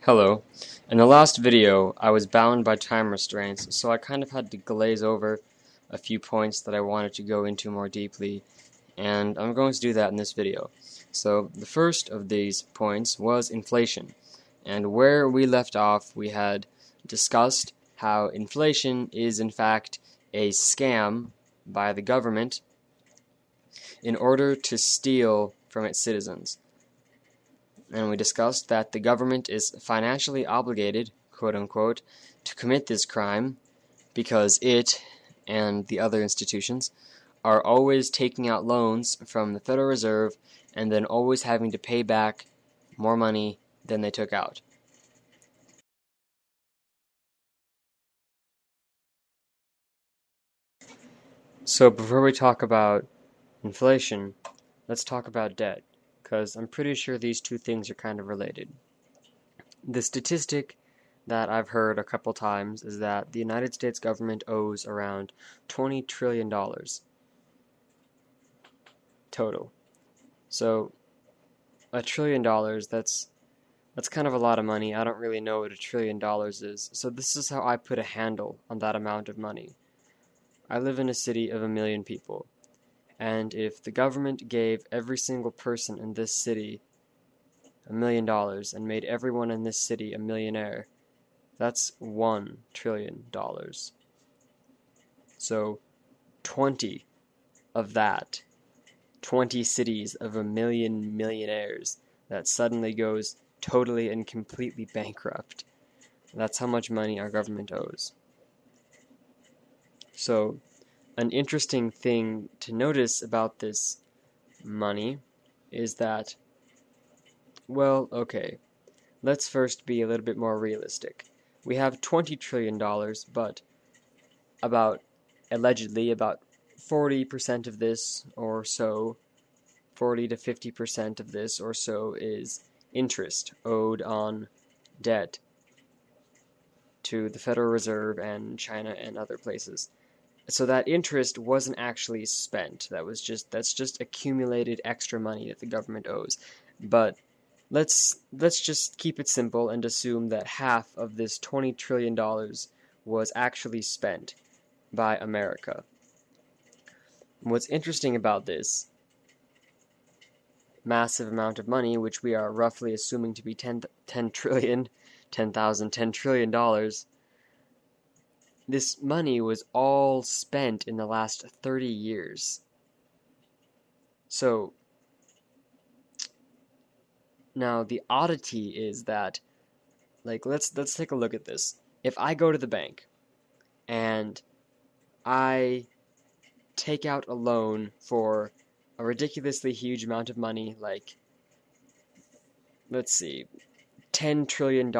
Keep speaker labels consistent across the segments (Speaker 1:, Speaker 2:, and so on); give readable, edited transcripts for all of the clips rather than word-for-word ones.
Speaker 1: Hello. In the last video, I was bound by time restraints, so I kind of had to glaze over a few points that I wanted to go into more deeply, and I'm going to do that in this video. So, the first of these points was inflation, and where we left off, we had discussed how inflation is in fact a scam by the government in order to steal from its citizens. And we discussed that the government is financially obligated, quote-unquote, to commit this crime because it and the other institutions are always taking out loans from the Federal Reserve and then always having to pay back more money than they took out. So before we talk about inflation, let's talk about debt, because I'm pretty sure these two things are kind of related. The statistic that I've heard a couple times is that the United States government owes around $20 trillion total. So $1 trillion, that's kind of a lot of money. I don't really know what $1 trillion is. So this is how I put a handle on that amount of money. I live in a city of 1 million people, and if the government gave every single person in this city $1 million and made everyone in this city a millionaire, that's $1 trillion. So 20 of that, 20 cities of 1 million millionaires, that suddenly goes totally and completely bankrupt. That's how much money our government owes. So an interesting thing to notice about this money is that, well, okay, let's first be a little bit more realistic. We have $20 trillion, but allegedly about 40% of this or so, 40 to 50% of this or so is interest owed on debt to the Federal Reserve and China and other places. So that interest wasn't actually spent. That's just accumulated extra money that the government owes. But let's just keep it simple and assume that half of this $20 trillion was actually spent by America. What's interesting about this massive amount of money, which we are roughly assuming to be $10 trillion, $10 trillion, this money was all spent in the last 30 years. So now the oddity is that, let's take a look at this. If I go to the bank and I take out a loan for a ridiculously huge amount of money, let's see, $10 trillion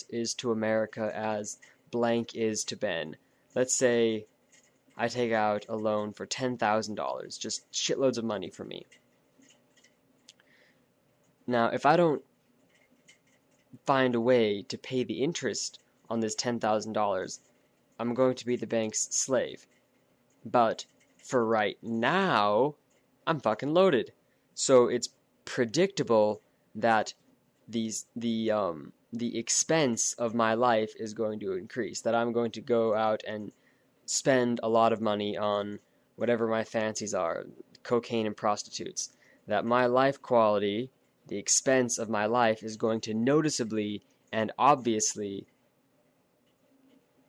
Speaker 1: is to America as blank is to Ben. Let's say I take out a loan for $10,000, just shitloads of money for me. Now, if I don't find a way to pay the interest on this $10,000, I'm going to be the bank's slave. But for right now, I'm fucking loaded. So it's predictable that the expense of my life is going to increase, that I'm going to go out and spend a lot of money on whatever my fancies are, cocaine and prostitutes, that my life quality, the expense of my life, is going to noticeably and obviously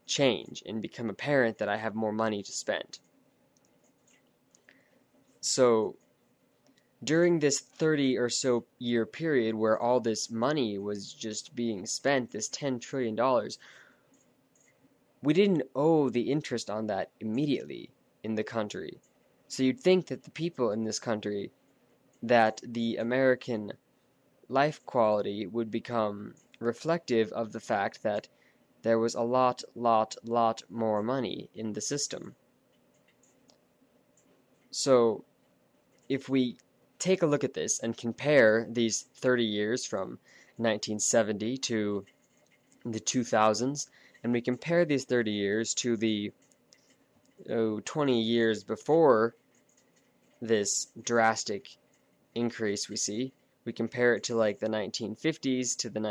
Speaker 1: change and become apparent that I have more money to spend. So during this 30 or so year period where all this money was just being spent, this $10 trillion, we didn't owe the interest on that immediately in the country. So you'd think that the people in this country, that the American life quality would become reflective of the fact that there was a lot more money in the system. So if we take a look at this and compare these 30 years from 1970 to the 2000s, and we compare these 30 years to the 20 years before this drastic increase we see, we compare it to the 1950s to the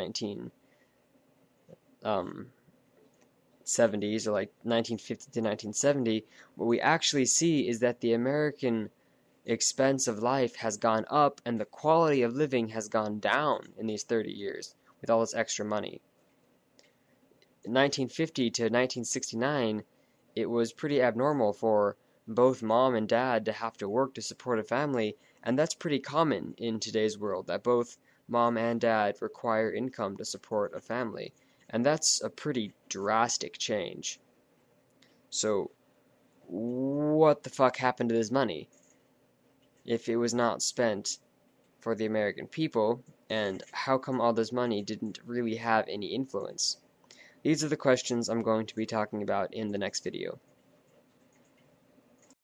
Speaker 1: 70s, or like 1950 to 1970, what we actually see is that the American expense of life has gone up and the quality of living has gone down in these 30 years with all this extra money. In 1950 to 1969, it was pretty abnormal for both mom and dad to have to work to support a family, and that's pretty common in today's world, that both mom and dad require income to support a family, and that's a pretty drastic change. So, what the fuck happened to this money if it was not spent for the American people, and how come all this money didn't really have any influence? These are the questions I'm going to be talking about in the next video.